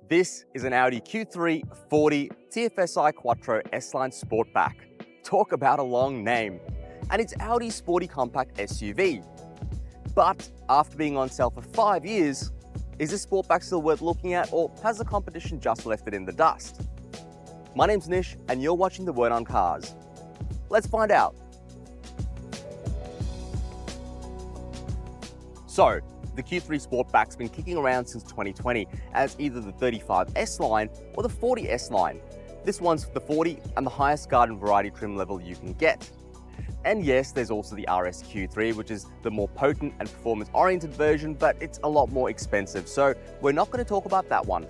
This is an Audi Q3 TFSI Quattro S-Line Sportback. Talk about a long name. And it's Audi's sporty compact SUV. But after being on sale for 5 years, is this Sportback still worth looking at, or has the competition just left it in the dust? My name's Nish and you're watching The Word on Cars. Let's find out. So, the Q3 Sportback's been kicking around since 2020 as either the 35 S-Line or the 40 S-Line. This one's the 40 and the highest garden variety trim level you can get. And yes, there's also the RS Q3, which is the more potent and performance-oriented version, but it's a lot more expensive, so we're not going to talk about that one.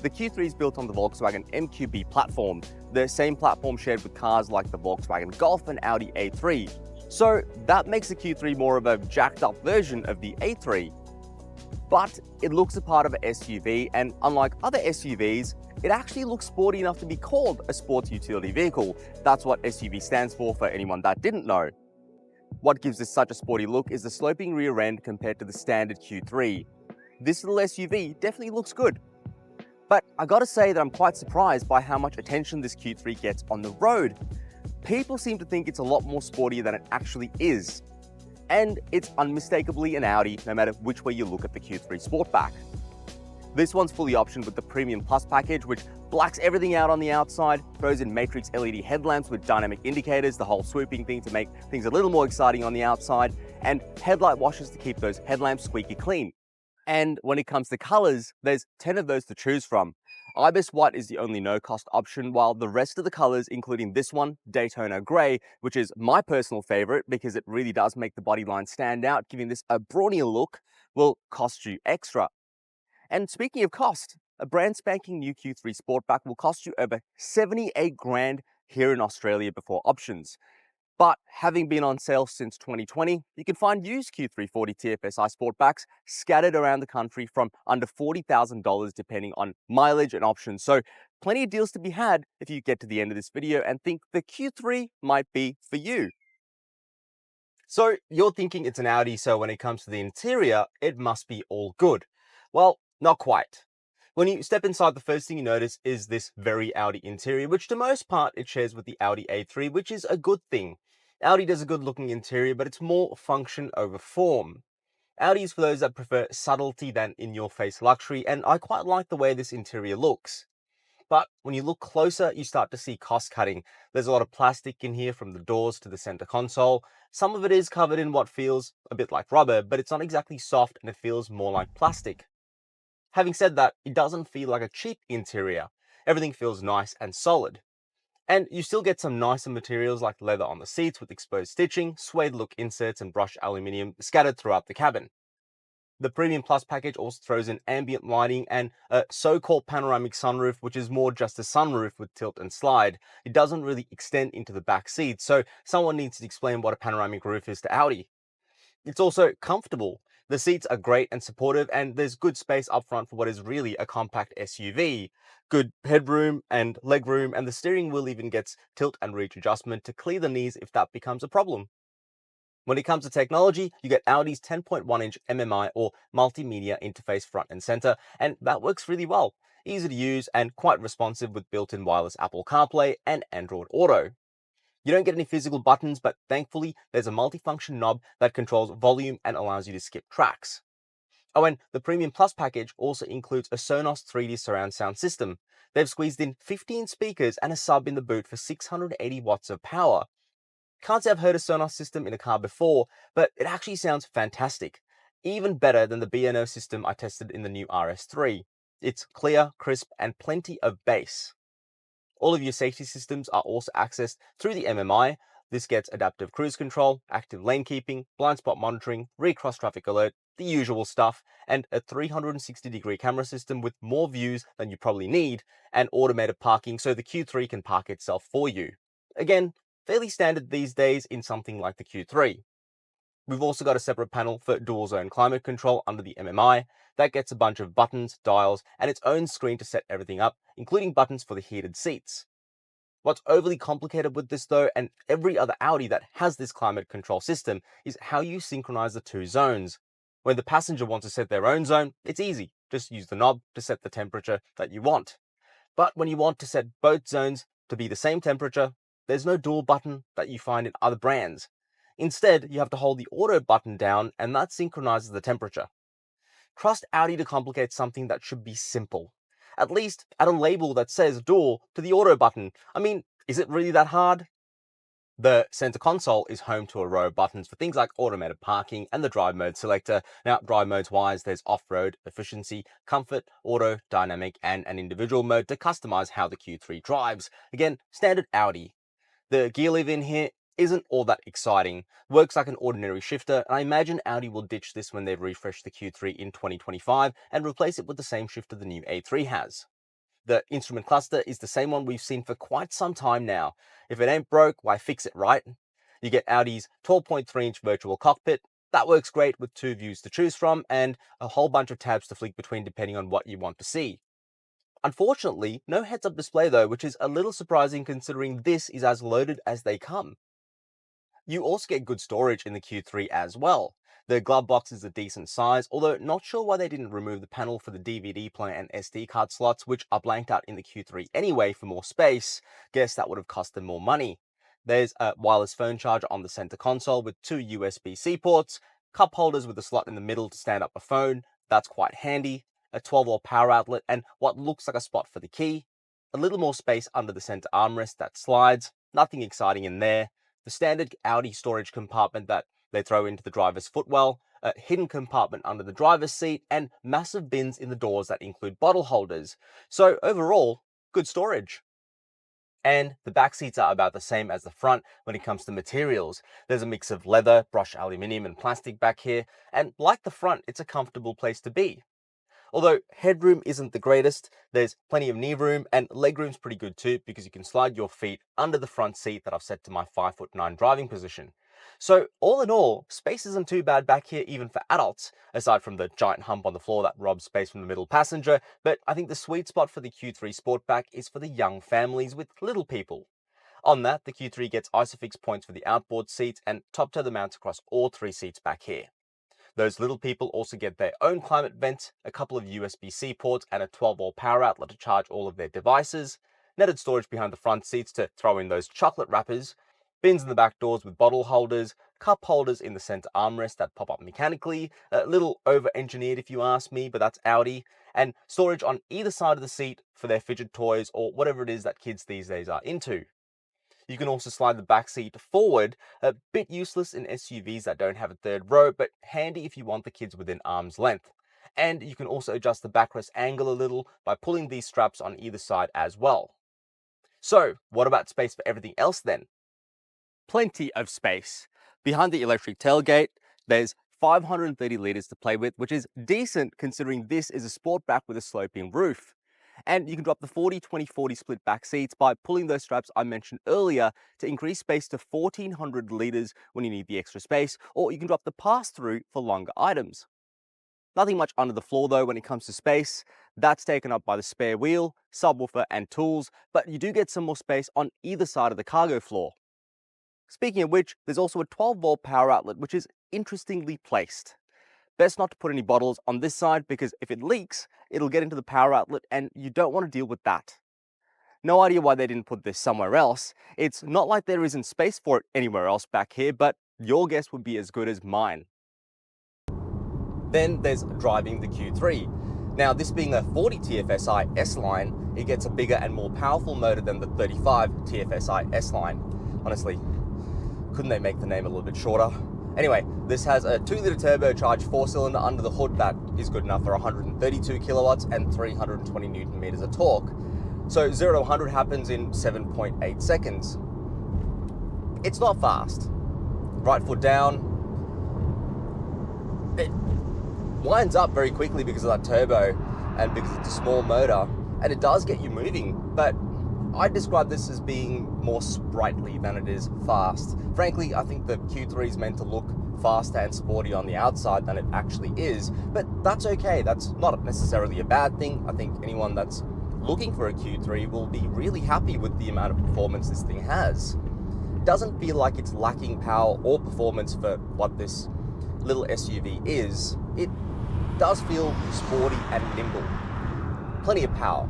The Q3 is built on the Volkswagen MQB platform, the same platform shared with cars like the Volkswagen Golf and Audi A3. So that makes the Q3 more of a jacked up version of the A3. But it looks a part of an SUV, and unlike other SUVs, it actually looks sporty enough to be called a sports utility vehicle. That's what SUV stands for anyone that didn't know. What gives this such a sporty look is the sloping rear end compared to the standard Q3. This little SUV definitely looks good. But I gotta say that I'm quite surprised by how much attention this Q3 gets on the road. People seem to think it's a lot more sporty than it actually is. And it's unmistakably an Audi, no matter which way you look at the Q3 Sportback. This one's fully optioned with the Premium Plus package, which blacks everything out on the outside, throws in matrix LED headlamps with dynamic indicators, the whole swooping thing to make things a little more exciting on the outside, and headlight washers to keep those headlamps squeaky clean. And when it comes to colors, there's 10 of those to choose from. Ibis White is the only no-cost option, while the rest of the colors, including this one, Daytona Grey, which is my personal favorite because it really does make the body line stand out, giving this a brawnier look, will cost you extra. And speaking of cost, a brand spanking new Q3 Sportback will cost you over 78 grand here in Australia before options. But having been on sale since 2020, you can find used Q340 TFSI Sportbacks scattered around the country from under $40,000 depending on mileage and options. So plenty of deals to be had if you get to the end of this video and think the Q3 might be for you. So you're thinking it's an Audi, so when it comes to the interior, it must be all good. Well, not quite. When you step inside, the first thing you notice is this very Audi interior, which to most part it shares with the Audi A3, which is a good thing. Audi does a good looking interior, but it's more function over form. Audi is for those that prefer subtlety than in-your-face luxury, and I quite like the way this interior looks. But when you look closer, you start to see cost cutting. There's a lot of plastic in here from the doors to the center console. Some of it is covered in what feels a bit like rubber, but it's not exactly soft and it feels more like plastic. Having said that, it doesn't feel like a cheap interior. Everything feels nice and solid. And you still get some nicer materials like leather on the seats with exposed stitching, suede look inserts and brushed aluminium scattered throughout the cabin. The Premium Plus package also throws in ambient lighting and a so-called panoramic sunroof, which is more just a sunroof with tilt and slide. It doesn't really extend into the back seat, so someone needs to explain what a panoramic roof is to Audi. It's also comfortable. The seats are great and supportive, and there's good space up front for what is really a compact SUV. Good headroom and legroom, and the steering wheel even gets tilt and reach adjustment to clear the knees if that becomes a problem. When it comes to technology, you get Audi's 10.1-inch MMI or multimedia interface front and center, and that works really well. Easy to use and quite responsive with built-in wireless Apple CarPlay and Android Auto. You don't get any physical buttons, but thankfully there's a multifunction knob that controls volume and allows you to skip tracks. Oh, and the Premium Plus package also includes a Sonos 3D surround sound system. They've squeezed in 15 speakers and a sub in the boot for 680 watts of power. Can't say I've heard a Sonos system in a car before, but it actually sounds fantastic. Even better than the B&O system I tested in the new RS3. It's clear, crisp, and plenty of bass. All of your safety systems are also accessed through the MMI. This gets adaptive cruise control, active lane keeping, blind spot monitoring, rear cross traffic alert, the usual stuff, and a 360-degree camera system with more views than you probably need, and automated parking so the Q3 can park itself for you. Again, fairly standard these days in something like the Q3. We've also got a separate panel for dual zone climate control under the MMI. That gets a bunch of buttons, dials, and its own screen to set everything up, including buttons for the heated seats. What's overly complicated with this though, and every other Audi that has this climate control system, is how you synchronize the two zones. When the passenger wants to set their own zone, it's easy. Just use the knob to set the temperature that you want. But when you want to set both zones to be the same temperature, there's no dual button that you find in other brands. Instead, you have to hold the auto button down and that synchronizes the temperature. Trust Audi to complicate something that should be simple. At least add a label that says dual to the auto button. I mean, is it really that hard? The center console is home to a row of buttons for things like automated parking and the drive mode selector. Now, drive modes wise, there's off-road, efficiency, comfort, auto, dynamic, and an individual mode to customize how the Q3 drives. Again, standard Audi. The gear lever in here isn't all that exciting. Works like an ordinary shifter, and I imagine Audi will ditch this when they refresh the Q3 in 2025 and replace it with the same shifter the new A3 has. The instrument cluster is the same one we've seen for quite some time now. If it ain't broke, why fix it, right? You get Audi's 12.3-inch virtual cockpit. That works great with 2 views to choose from and a whole bunch of tabs to flick between depending on what you want to see. Unfortunately, no heads-up display though, which is a little surprising considering this is as loaded as they come. You also get good storage in the Q3 as well. The glove box is a decent size, although not sure why they didn't remove the panel for the DVD player and SD card slots, which are blanked out in the Q3 anyway for more space. Guess that would have cost them more money. There's a wireless phone charger on the center console with 2 USB-C ports, cup holders with a slot in the middle to stand up a phone. That's quite handy. A 12-volt power outlet and what looks like a spot for the key. A little more space under the center armrest that slides. Nothing exciting in there. The standard Audi storage compartment that they throw into the driver's footwell, a hidden compartment under the driver's seat, and massive bins in the doors that include bottle holders. So overall, good storage. And the back seats are about the same as the front when it comes to materials. There's a mix of leather, brushed aluminium, and plastic back here, and like the front, it's a comfortable place to be. Although headroom isn't the greatest, there's plenty of knee room and legroom's pretty good too because you can slide your feet under the front seat that I've set to my 5'9" driving position. So all in all, space isn't too bad back here even for adults, aside from the giant hump on the floor that robs space from the middle passenger, but I think the sweet spot for the Q3 Sportback is for the young families with little people. On that, the Q3 gets ISOFIX points for the outboard seats and top tether mounts across all 3 seats back here. Those little people also get their own climate vent, a couple of USB-C ports, and a 12-volt power outlet to charge all of their devices, netted storage behind the front seats to throw in those chocolate wrappers, bins in the back doors with bottle holders, cup holders in the center armrest that pop up mechanically, a little over-engineered if you ask me, but that's Audi, and storage on either side of the seat for their fidget toys or whatever it is that kids these days are into. You can also slide the back seat forward, a bit useless in SUVs that don't have a third row, but handy if you want the kids within arm's length. And you can also adjust the backrest angle a little by pulling these straps on either side as well. So, what about space for everything else then? Plenty of space. Behind the electric tailgate, there's 530 litres to play with, which is decent considering this is a Sportback with a sloping roof. And you can drop the 40-20-40 split back seats by pulling those straps I mentioned earlier to increase space to 1400 litres when you need the extra space, or you can drop the pass-through for longer items. Nothing much under the floor though when it comes to space. That's taken up by the spare wheel, subwoofer and tools, but you do get some more space on either side of the cargo floor. Speaking of which, there's also a 12-volt power outlet which is interestingly placed. Best not to put any bottles on this side because if it leaks, it'll get into the power outlet and you don't want to deal with that. No idea why they didn't put this somewhere else. It's not like there isn't space for it anywhere else back here, but your guess would be as good as mine. Then there's driving the Q3. Now, this being a 40 TFSI S-Line, it gets a bigger and more powerful motor than the 35 TFSI S-Line. Honestly, couldn't they make the name a little bit shorter? Anyway, this has a 2-litre turbocharged 4-cylinder under the hood that is good enough for 132 kilowatts and 320 newton meters of torque. So 0 to 100 happens in 7.8 seconds. It's not fast. Right foot down. It winds up very quickly because of that turbo and because it's a small motor, and it does get you moving, but I'd describe this as being more sprightly than it is fast. Frankly, I think the Q3 is meant to look faster and sporty on the outside than it actually is, but that's okay. That's not necessarily a bad thing. I think anyone that's looking for a Q3 will be really happy with the amount of performance this thing has. It doesn't feel like it's lacking power or performance for what this little SUV is. it does feel sporty and nimble. Plenty of power.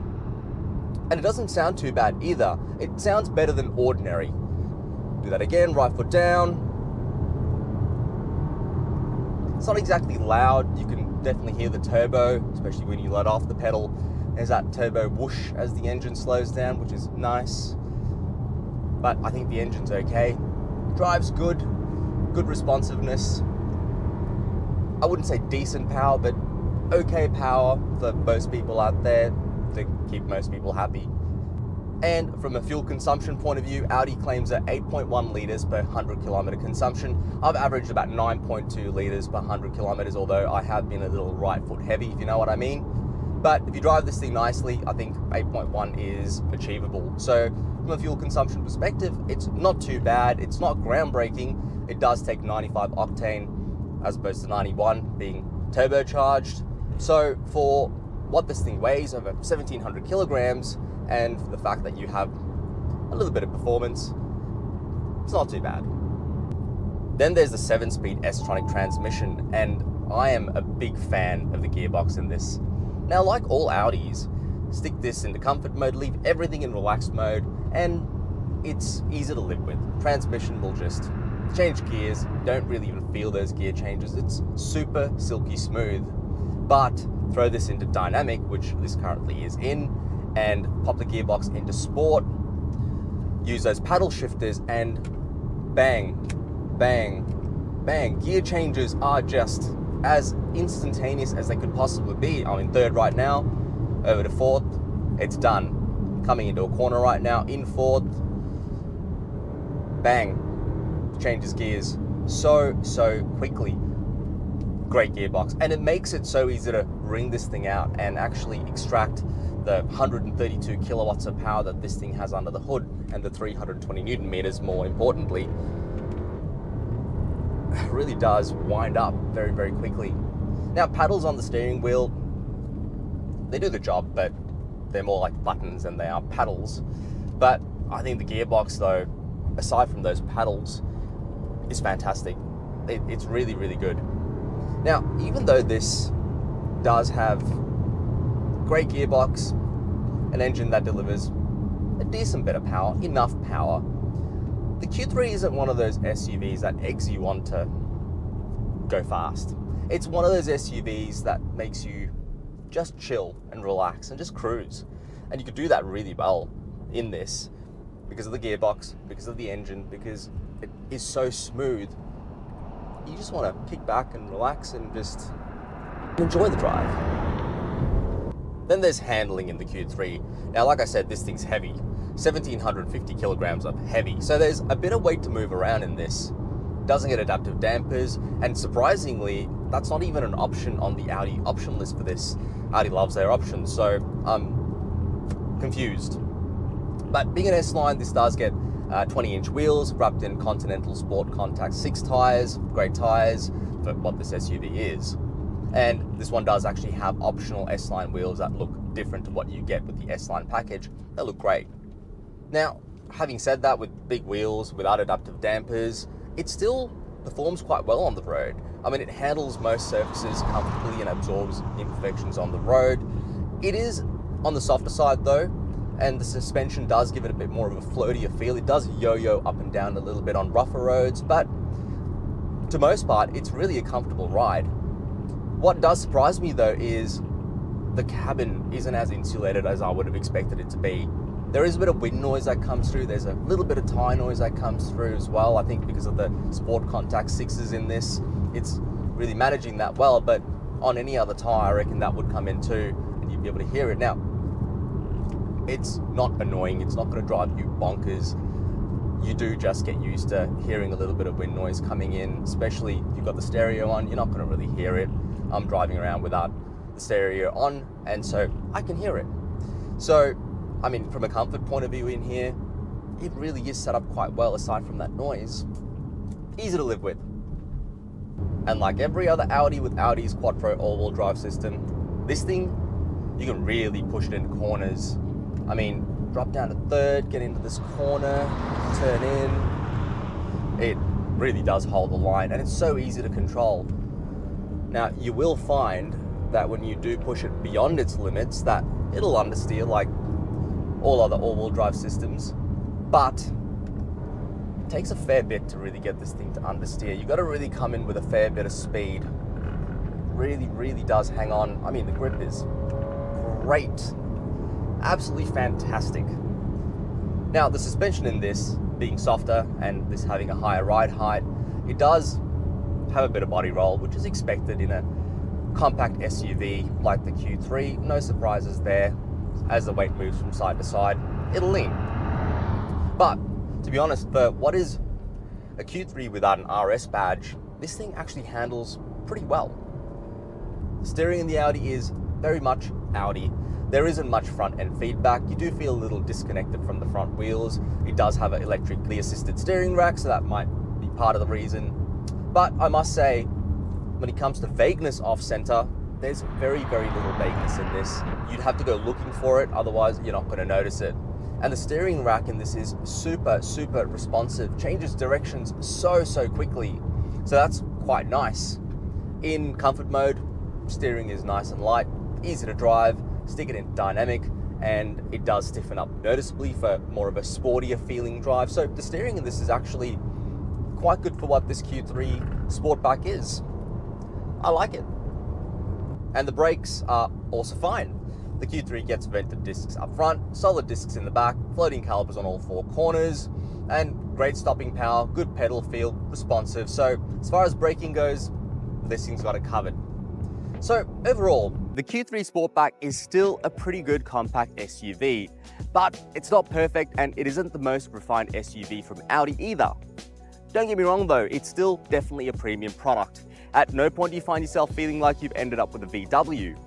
And it doesn't sound too bad either. It sounds better than ordinary. Do that again, right foot down. It's not exactly loud. You can definitely hear the turbo, especially when you let off the pedal. There's that turbo whoosh as the engine slows down, which is nice. But I think the engine's okay. Drives good, good responsiveness. I wouldn't say decent power, but okay power for most people out there to keep most people happy. And from a fuel consumption point of view, Audi claims that 8.1 litres per 100 kilometre consumption. I've averaged about 9.2 litres per 100 kilometres, although I have been a little right foot heavy, if you know what I mean. But if you drive this thing nicely, I think 8.1 is achievable. So from a fuel consumption perspective, it's not too bad. It's not groundbreaking. It does take 95 octane as opposed to 91 being turbocharged. So for what this thing weighs, over 1,700 kilograms, and for the fact that you have a little bit of performance, it's not too bad. Then there's the 7-speed S-Tronic transmission, and I am a big fan of the gearbox in this. Now, like all Audis, stick this into comfort mode, leave everything in relaxed mode, and it's easy to live with. Transmission will just change gears, don't really even feel those gear changes. It's super silky smooth. But throw this into dynamic, which this currently is in, and pop the gearbox into sport, use those paddle shifters, and bang, bang, bang. Gear changes are just as instantaneous as they could possibly be. I'm in third right now, over to fourth, it's done. Coming into a corner right now, in fourth, bang, changes gears so quickly. Great gearbox, and it makes it so easy to wring this thing out and actually extract the 132 kilowatts of power that this thing has under the hood, and the 320 newton meters, more importantly. It really does wind up very, very quickly. Now, paddles on the steering wheel, they do the job, but they're more like buttons than they are paddles. But I think the gearbox, though, aside from those paddles, is fantastic. It's really, really good. Now, even though this does have great gearbox, an engine that delivers a decent bit of power, enough power, the Q3 isn't one of those SUVs that eggs you on to go fast. It's one of those SUVs that makes you just chill and relax and just cruise. And you could do that really well in this because of the gearbox, because of the engine, because it is so smooth. You just want to kick back and relax and just enjoy the drive. Then there's handling in the Q3. Now, like I said, this thing's heavy. 1,750 kilograms of heavy. So there's a bit of weight to move around in this. Doesn't get adaptive dampers, and surprisingly, that's not even an option on the Audi option list for this. Audi loves their options, so I'm confused. But being an S-Line, this does get 20-inch wheels, wrapped in Continental Sport Contact 6 tires, great tires for what this SUV is. And this one does actually have optional S-Line wheels that look different to what you get with the S-Line package. They look great. Now, having said that, with big wheels, without adaptive dampers, it still performs quite well on the road. I mean, it handles most surfaces comfortably and absorbs imperfections on the road. It is on the softer side though, and the suspension does give it a bit more of a floatier feel. It does yo-yo up and down a little bit on rougher roads, but to most part, it's really a comfortable ride. What does surprise me though is the cabin isn't as insulated as I would have expected it to be. There is a bit of wind noise that comes through. There's a little bit of tire noise that comes through as well. I think because of the Sport Contact 6s in this, it's really managing that well. But on any other tire, I reckon that would come in too, and you'd be able to hear it. Now, it's not annoying. It's not going to drive you bonkers. You do just get used to hearing a little bit of wind noise coming in, especially if you've got the stereo on. You're not going to really hear it. I'm driving around without the stereo on, and so I can hear it. So, I mean, from a comfort point of view in here, it really is set up quite well aside from that noise. Easy to live with. And like every other Audi with Audi's Quattro all-wheel drive system, this thing, you can really push it into corners. I mean, drop down to third, get into this corner, turn in. It really does hold the line, and it's so easy to control. Now, you will find that when you do push it beyond its limits, that it'll understeer like all other all-wheel drive systems, but it takes a fair bit to really get this thing to understeer. You got to really come in with a fair bit of speed. Really does hang on. I mean, the grip is great, absolutely fantastic. Now, the suspension in this being softer and this having a higher ride height, it does have a bit of body roll, which is expected in a compact SUV like the Q3. No surprises there. As the weight moves from side to side, it'll lean. But to be honest, for what is a Q3 without an RS badge, this thing actually handles pretty well. The steering in the Audi is very much Audi. There isn't much front end feedback. You do feel a little disconnected from the front wheels. It does have an electrically assisted steering rack, so that might be part of the reason. But I must say, when it comes to vagueness off center, there's very little vagueness in this. You'd have to go looking for it, otherwise you're not going to notice it. And the steering rack in this is super responsive, changes directions so quickly. So that's quite nice. In comfort mode, steering is nice and light, easy to drive. Stick it in dynamic, and it does stiffen up noticeably for more of a sportier feeling drive. So the steering in this is actually quite good for what this Q3 Sportback is. I like it. And the brakes are also fine. The Q3 gets vented discs up front, solid discs in the back, floating calipers on all four corners, and great stopping power, good pedal feel, responsive. So as far as braking goes, this thing's got it covered. So overall, the Q3 Sportback is still a pretty good compact SUV, but it's not perfect and it isn't the most refined SUV from Audi either. Don't get me wrong though, it's still definitely a premium product. At no point do you find yourself feeling like you've ended up with a VW.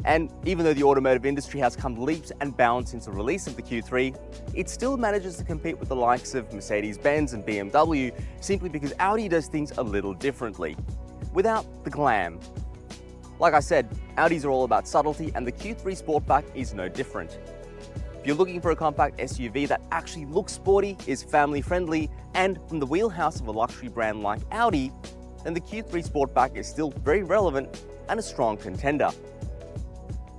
And even though the automotive industry has come leaps and bounds since the release of the Q3, it still manages to compete with the likes of Mercedes-Benz and BMW simply because Audi does things a little differently, without the glam. Like I said, Audis are all about subtlety, and the Q3 Sportback is no different. If you're looking for a compact SUV that actually looks sporty, is family friendly, and from the wheelhouse of a luxury brand like Audi, then the Q3 Sportback is still very relevant and a strong contender.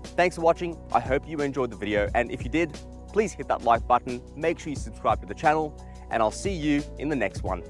Thanks for watching. I hope you enjoyed the video, and if you did, please hit that like button, make sure you subscribe to the channel, and I'll see you in the next one.